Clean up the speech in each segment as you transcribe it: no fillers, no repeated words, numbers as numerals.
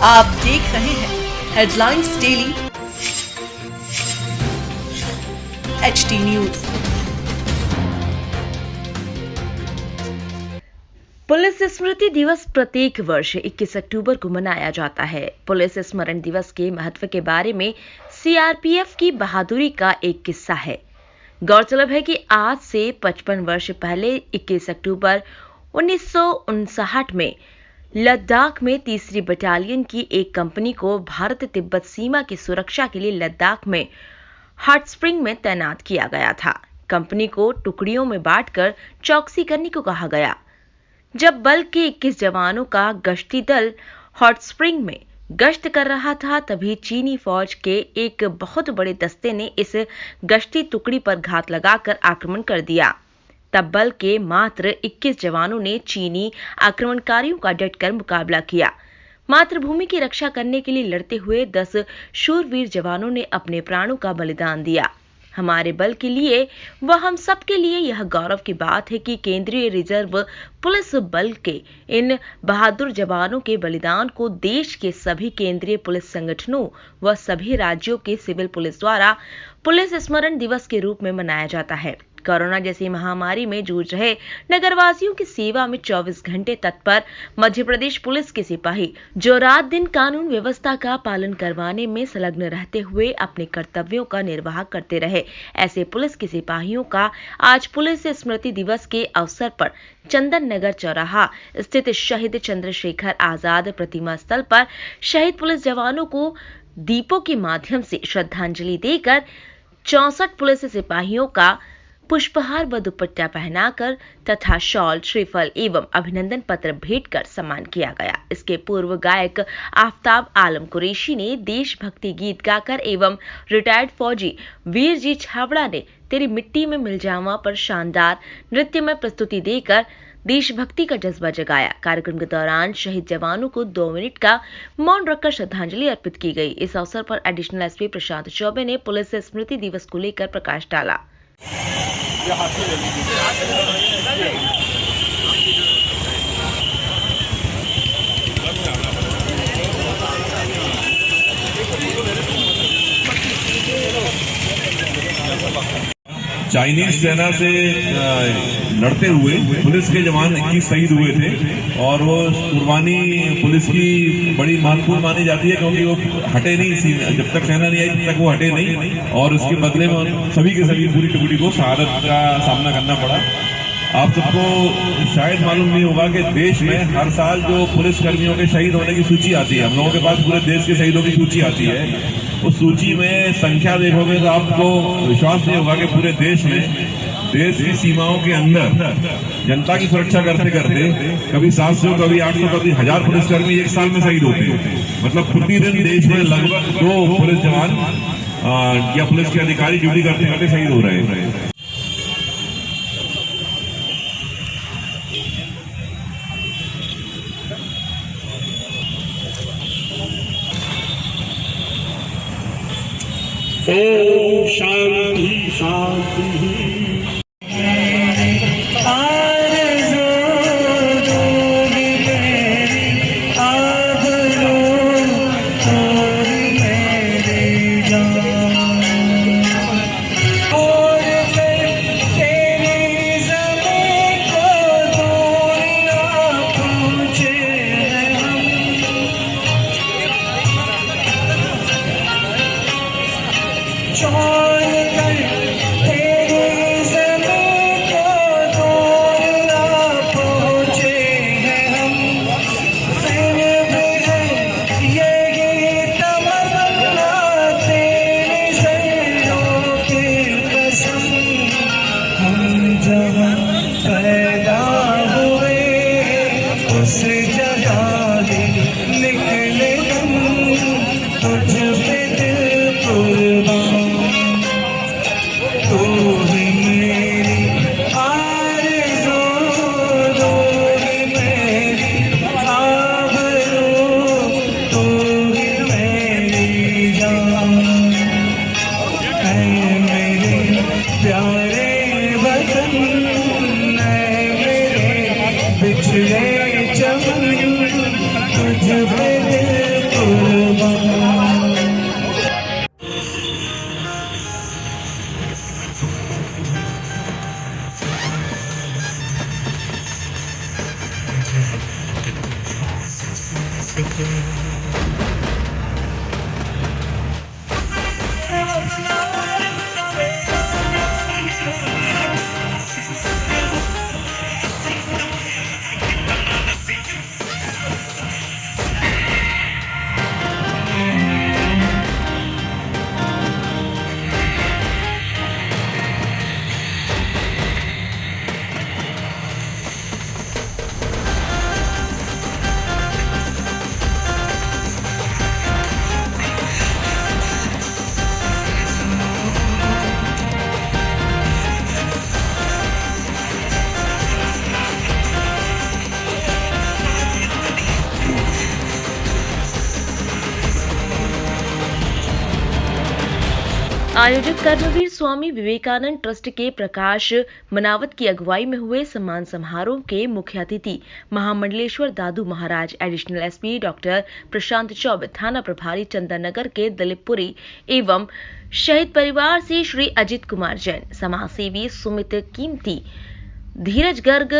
आप देख रहे हैं headlines daily HT news. Police स्मृति दिवस प्रत्येक वर्ष 21 अक्टूबर को मनाया जाता है। पुलिस स्मरण दिवस के महत्व के बारे में सीआरपीएफ की बहादुरी का एक किस्सा है। गौरतलब है कि आज से 55 वर्ष पहले 21 अक्टूबर 1959 में लद्दाख में 3री बटालियन की एक कंपनी को भारत तिब्बत सीमा की सुरक्षा के लिए लद्दाख में हॉट स्प्रिंग में तैनात किया गया था। कंपनी को टुकड़ियों में बांटकर चौकसी करने को कहा गया। जब बल के 21 जवानों का गश्ती दल हॉट स्प्रिंग में गश्त कर रहा था, तभी चीनी फौज के एक बहुत बड़े दस्ते ने इस गश्ती टुकड़ी पर घात लगाकर आक्रमण कर दिया। तब बल के मात्र 21 जवानों ने चीनी आक्रमणकारियों का डटकर मुकाबला किया। मातृभूमि की रक्षा करने के लिए लड़ते हुए 10 शूरवीर जवानों ने अपने प्राणों का बलिदान दिया। हमारे बल के लिए व हम सब के लिए यह गौरव की बात है कि केंद्रीय रिजर्व पुलिस बल के इन बहादुर जवानों के बलिदान को देश के सभी केंद्रीय पुलिस संगठनों व सभी राज्यों के सिविल पुलिस द्वारा पुलिस स्मरण दिवस के रूप में मनाया जाता है। कोरोना जैसी महामारी में जूझ रहे नगरवासियों की सेवा में 24 घंटे तत्पर मध्य प्रदेश पुलिस के सिपाही जो रात दिन कानून व्यवस्था का पालन करवाने में संलग्न रहते हुए अपने कर्तव्यों का निर्वाह करते रहे, ऐसे पुलिस के सिपाहियों का आज पुलिस स्मृति दिवस के अवसर पर चंदन नगर चौराहा स्थित शहीद चंद्रशेखर आजाद प्रतिमा स्थल पर शहीद पुलिस जवानों को दीपों के माध्यम से श्रद्धांजलि देकर 64 पुलिस सिपाहियों का पुष्पहार व दुपट्टा पहनाकर तथा शॉल, श्रीफल एवं अभिनंदन पत्र भेंट कर सम्मान किया गया। इसके पूर्व गायक आफ्ताब आलम कुरैशी ने देशभक्ति गीत गाकर एवं रिटायर्ड फौजी वीर जी छावड़ा ने तेरी मिट्टी में मिल जावा पर शानदार नृत्यमय प्रस्तुति देकर देशभक्ति का जज्बा जगाया। कार्यक्रम के दौरान शहीद जवानों को 2 मिनट का मौन रखकर श्रद्धांजलि अर्पित की गई। इस अवसर पर एडिशनल एसपी प्रशांत चौबे ने पुलिस स्मृति दिवस को लेकर प्रकाश डाला। चाइनीज सेना से लड़ते हुए पुलिस के जवान 21 शहीद हुए थे और वो कुर्बानी पुलिस की बड़ी महत्वपूर्ण मानी जाती है, क्योंकि वो हटे नहीं, जब तक सेना नहीं आई तब तक वो हटे नहीं और उसके बदले में सभी के सभी पूरी टुकड़ी को शहादत का सामना करना पड़ा। आप सबको शायद मालूम नहीं होगा कि देश में हर साल जो पुलिस कर्मियों के शहीद होने की सूची आती है, हम लोगों के पास पूरे देश के शहीदों की सूची आती है, उस सूची में संख्या देखोगे तो आपको विश्वास नहीं होगा कि पूरे देश में देश की सीमाओं के अंदर जनता की सुरक्षा करते करते कभी 700, कभी 800, कभी 1000 पुलिसकर्मी एक साल में शहीद होते हैं। मतलब प्रतिदिन देश में लगभग 2 पुलिस जवान या पुलिस के अधिकारी ड्यूटी करते करते शहीद हो रहे हैं। ओम शांति शांति। बिछड़े चमन तुझ पे आयोजक कर्मवीर स्वामी विवेकानंद ट्रस्ट के प्रकाश मनावत की अगुवाई में हुए सम्मान समारोह के मुख्य अतिथि महामंडलेश्वर दादू महाराज, एडिशनल एसपी डॉक्टर प्रशांत चौबे, थाना प्रभारी चंदन नगर के दिलीपपुरी एवं शहीद परिवार से श्री अजित कुमार जैन, समाजसेवी सुमित कीमती, धीरज गर्ग,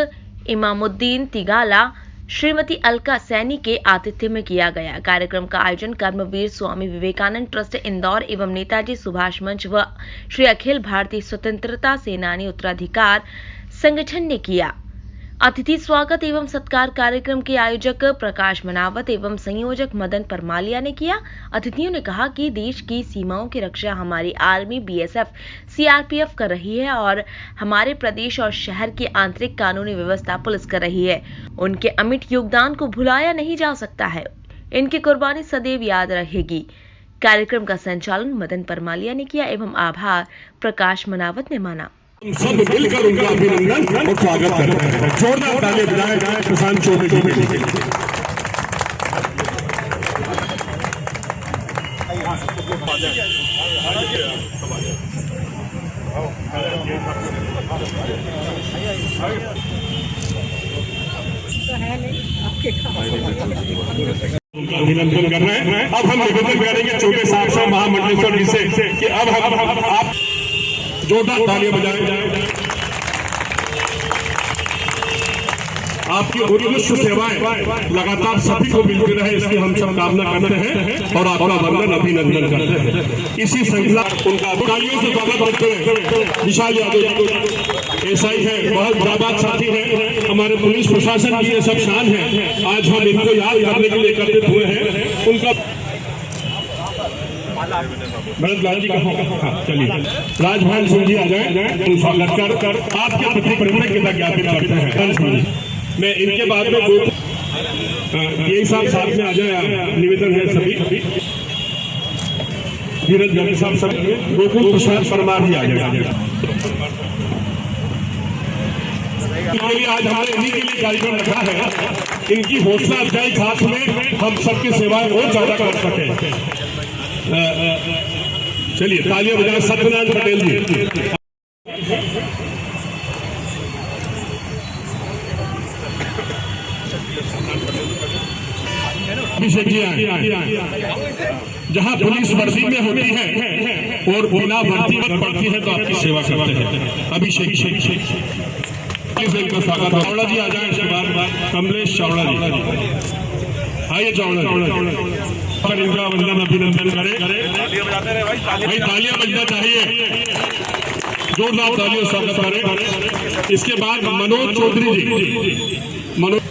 इमामुद्दीन तिगाला, श्रीमती अलका सैनी के आतिथ्य में किया गया। कार्यक्रम का आयोजन कर्मवीर स्वामी विवेकानंद ट्रस्ट इंदौर एवं नेताजी सुभाष मंच व श्री अखिल भारतीय स्वतंत्रता सेनानी उत्तराधिकार संगठन ने किया। अतिथि स्वागत एवं सत्कार कार्यक्रम के आयोजक प्रकाश मनावत एवं संयोजक मदन परमालिया ने किया। अतिथियों ने कहा कि देश की सीमाओं की रक्षा हमारी आर्मी, बीएसएफ, सीआरपीएफ कर रही है और हमारे प्रदेश और शहर की आंतरिक कानूनी व्यवस्था पुलिस कर रही है। उनके अमिट योगदान को भुलाया नहीं जा सकता है। इनकी कुर्बानी सदैव याद रहेगी। कार्यक्रम का संचालन मदन परमालिया ने किया एवं आभार प्रकाश मनावत ने माना। सब मिलकर उनका अभिनंदन और स्वागत करते हैं। जोरदार ताली बजाएं प्रशांत चौबे जी के लिए। अभिनंदन कर रहे हैं। अब हम निवेदन करेंगे चौबे साहब से, महामंडलेश्वर जी से कि अब हम आप जोरदार तालियां बजाएं। आपकी उत्कृष्ट सेवाएं लगातार सभी को मिलती रहे, इसकी हम सब कामना करते हैं और आपका वंदन अभिनंदन करते हैं। इसी श्रृंखला उनका तालियों से स्वागत करते हुए विशाल यादव एसआई है, बहुत जाबाज साथी है, हमारे पुलिस प्रशासन की ये सब शान है। आज हम इनको याद करने के लिए एकत्रित हुए हैं। उनका भरत जी का चलिए राजभान सिंह जी आ जाए, स्वागत कर आपके प्रति कृतज्ञता ज्ञापित करते हैं। मैं इनके बाद में यही साथ में आ जाए, निवेदन है सभी। धीरज गर्ग साहब सब, गोकुल प्रसाद परमार भी आ जाए। आज हमारे इन्हीं के लिए कार्यक्रम रखा है। इनकी हौसला अफजाई साथ में हम सबकी सेवाएं और ज्यादा कर सके। चलिए तालियां बजाएं सत्यनारायण पटेल जी। अभिषेक जी जहां पुलिस वर्दी में होती है और बिना वर्दी में पड़ती है तो आपकी सेवा करते हैं। अभिषेक का स्वागत है। चावड़ा जी आ जाए, इसके बाद कमलेश चावड़ा जी आइए। चावड़ा पर इनका वंदन अभिनंदन करें। भाई तालियां बजना चाहिए, जोरदार तालियों से स्वागत करें। इसके बाद मनोज चौधरी जी, मनोज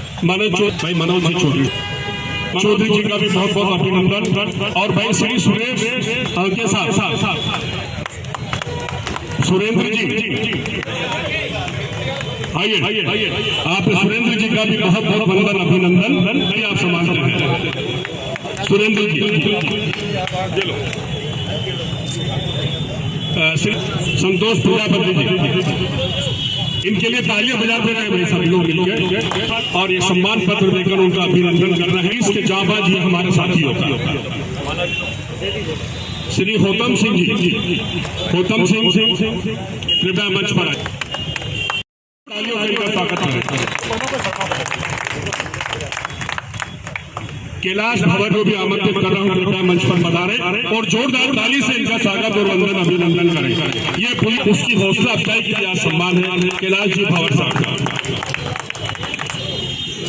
चौधरी जी का भी बहुत बहुत अभिनंदन। और भाई श्री सुरेश के साथ सुरेंद्र जी आइए। आप सुरेंद्र जी का भी बहुत बहुत वंदन अभिनंदन। आप सम्मानित हैं सुरेंद्र जी। संतोष प्रजापति जी, इनके लिए तालियां बजाते रहे भाई सभी लोग मिलकर और ये सम्मान पत्र देकर उनका अभिनंदन कर रहे हैं। इसके जाबाज ये हमारे साथी होता श्री होतम सिंह जी, होतम सिंह कृपया मंच पर आए। तालियों का स्वागत करें। कैलाश भवन को भी आमंत्रित कर रहा हूं, कृपया मंच पर पधारें और जोरदार ताली से इनका स्वागत और वंदन अभिनंदन करें। ये पूरी उसकी हौसला अफजाई के लिए सम्मान है कैलाश जी भवन साहब का।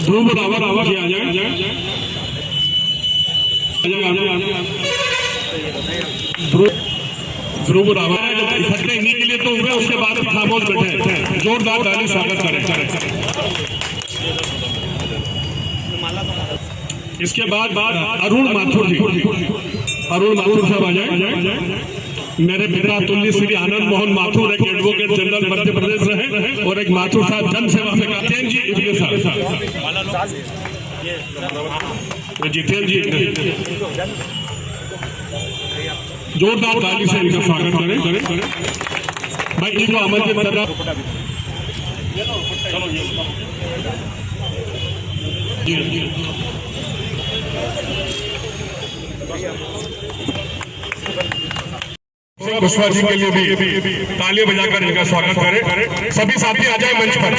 ध्रुव रावत आ जाए। ध्रुव रावत इकट्ठे इन्हीं के लिए तो हुए, उसके बाद खामोश बैठे। जोरदार ताली स्वागत करें। इसके बाद अरुण माथुर जी, अरुण माथुर साहब आ जाए। मेरे पिता तुल्य श्री आनंद मोहन माथुर एक एडवोकेट जनरल मध्य प्रदेश रहे और एक माथुर साहब जन सेवा में जितेंद्र जी इनके साथ जितेंद्र जी जोरदार ताली से इनका स्वागत करें। भाई इनको आमंत्रित करना। कुशवाहा जी के लिए भी तालियां बजाकर इनका स्वागत करें। सभी साथी आ जाए मंच पर।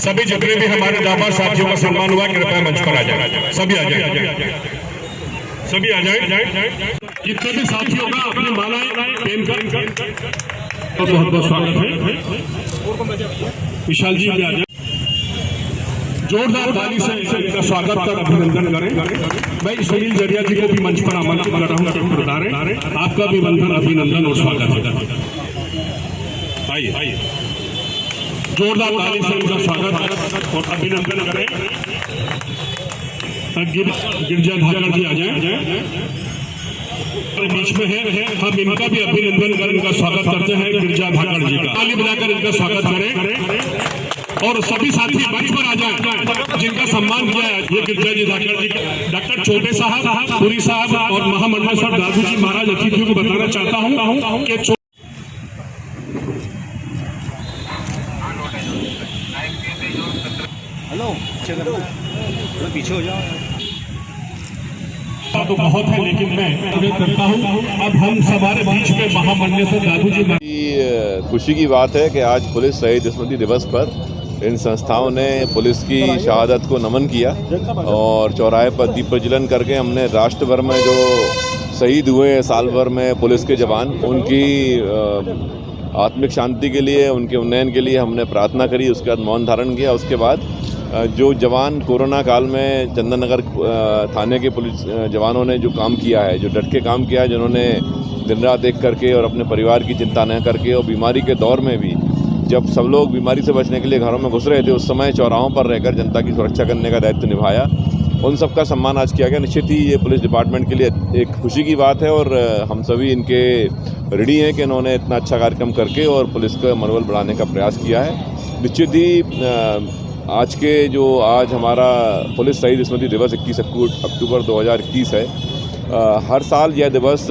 सभी जितने भी हमारे जाबाज साथियों का सम्मान हुआ कृपया मंच पर आ जाए। सभी आ जाए, सभी आ जाए। जितने भी साथियों का अपनी मालाएं पहनकर बहुत बहुत स्वागत है। विशाल जी भी आ जाए। जोरदार ताली से इनका स्वागत कर अभिनंदन करें। भाई सुनील जरिया जी को भी मंच पर आमंत्रित कर रहा हूँ, बताएं आपका भी बंधन अभिनंदन और स्वागत है। आइए जोरदार ताली से इनका स्वागत और अभिनंदन करें। गिरजा धाकर जी आ जाए, बीच में है, हम इनका भी अभिनंदन कर इनका स्वागत करते हैं। गिरजा धाकर जी का ताली बजाकर इनका स्वागत करें और सभी साथी मंच पर आ जाएं जिनका सम्मान किया है। ये गिरजा जी धाकर जी, डॉक्टर छोटे साहब, पुरी साहब और महामंडल साहब दादू जी महाराज अतिथियों को बताना चाहता हूँ कि पीछे हो जाओ तो बहुत है, लेकिन मैं करता हूँ अब हम हमारे बीच में महामंडल से दादू जी। खुशी की बात है कि आज पुलिस शहीद स्मृति दिवस पर इन संस्थाओं ने पुलिस की शहादत को नमन किया और चौराहे पर दीप प्रज्वलन करके हमने राष्ट्र भर में जो शहीद हुए साल भर में पुलिस के जवान, उनकी आत्मिक शांति के लिए, उनके उन्नयन के लिए हमने प्रार्थना करी। उसके बाद मौन धारण किया। उसके बाद जो जवान कोरोना काल में चंदन नगर थाने के पुलिस जवानों ने जो काम किया है, जो डट के काम किया है, जिन्होंने दिन रात एक करके और अपने परिवार की चिंता न करके और बीमारी के दौर में भी जब सब लोग बीमारी से बचने के लिए घरों में घुस रहे थे, उस समय चौराहों पर रहकर जनता की सुरक्षा करने का दायित्व निभाया, उन सब का सम्मान आज किया गया। निश्चित ही ये पुलिस डिपार्टमेंट के लिए एक खुशी की बात है और हम सभी इनके ऋणी हैं कि इन्होंने इतना अच्छा कार्यक्रम करके और पुलिस का मनोबल बढ़ाने का प्रयास किया है। निश्चित ही आज हमारा पुलिस शहीद स्मृति दिवस 21 अक्टूबर 2021 है। हर साल यह दिवस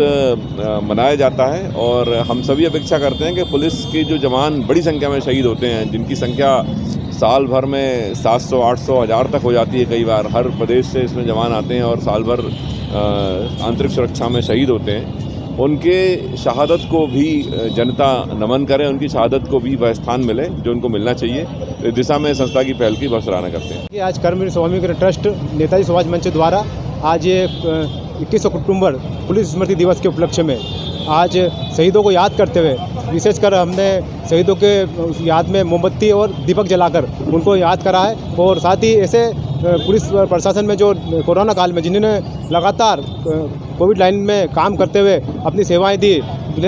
मनाया जाता है और हम सभी अपेक्षा करते हैं कि पुलिस के जो जवान बड़ी संख्या में शहीद होते हैं, जिनकी संख्या साल भर में 700, 800, 1000 तक हो जाती है कई बार, हर प्रदेश से इसमें जवान आते हैं और साल भर आंतरिक सुरक्षा में शहीद होते हैं, उनके शहादत को भी जनता नमन करे, उनकी शहादत को भी वह स्थान मिले जो उनको मिलना चाहिए। इस दिशा में संस्था की पहल की बहुत सराहना करते हैं। आज कर्मवीर स्वामी ट्रस्ट नेताजी सुभाष मंच द्वारा आज ये 21 अक्टूबर पुलिस स्मृति दिवस के उपलक्ष्य में आज शहीदों को याद करते हुए विशेषकर हमने शहीदों के याद में मोमबत्ती और दीपक जलाकर उनको याद करा है। और साथ ही ऐसे पुलिस प्रशासन में जो कोरोना काल में जिन्होंने लगातार कोविड लाइन में काम करते हुए अपनी सेवाएं दी,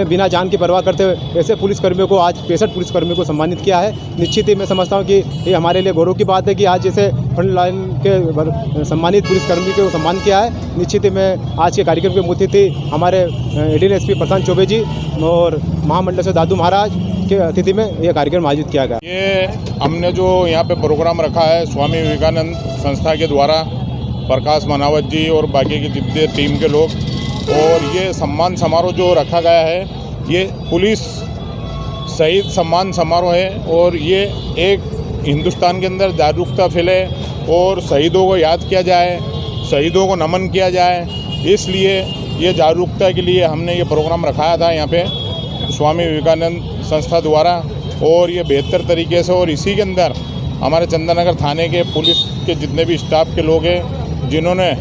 बिना जान की परवाह करते हुए, ऐसे पुलिसकर्मियों को आज 65 पुलिसकर्मियों को सम्मानित किया है। निश्चित ही मैं समझता हूं कि ये हमारे लिए गौरव की बात है कि आज जैसे फ्रंट लाइन के सम्मानित पुलिसकर्मी को सम्मान किया है। निश्चित ही मैं आज के कार्यक्रम के मुख्य अतिथि हमारे एडीएन एसपी प्रशांत चौबे जी और महामंडल से दादू महाराज के अतिथि में यह कार्यक्रम आयोजित किया गया। ये हमने जो यहाँ पे प्रोग्राम रखा है स्वामी विवेकानंद संस्था के द्वारा, प्रकाश मनावत जी और बाकी के जितने टीम के लोग, और ये सम्मान समारोह जो रखा गया है ये पुलिस शहीद सम्मान समारोह है और ये एक हिंदुस्तान के अंदर जागरूकता फैले और शहीदों को याद किया जाए, शहीदों को नमन किया जाए, इसलिए ये जागरूकता के लिए हमने ये प्रोग्राम रखाया था यहाँ पे स्वामी विवेकानंद संस्था द्वारा। और ये बेहतर तरीके से, और इसी के अंदर हमारे चंदन नगर थाने के पुलिस के जितने भी स्टाफ के लोग हैं जिन्होंने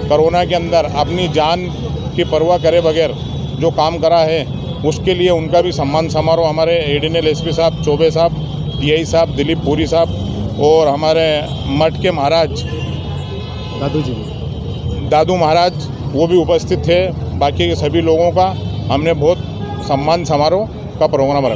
कोरोना के अंदर अपनी जान की परवाह करे बगैर जो काम करा है, उसके लिए उनका भी सम्मान समारोह हमारे एडीएनएल एसपी साहब चौबे साहब, टीआई साहब दिलीप पुरी साहब और हमारे मठ के महाराज दादू महाराज, वो भी उपस्थित थे। बाकी के सभी लोगों का हमने बहुत सम्मान समारोह का प्रोग्राम रखा।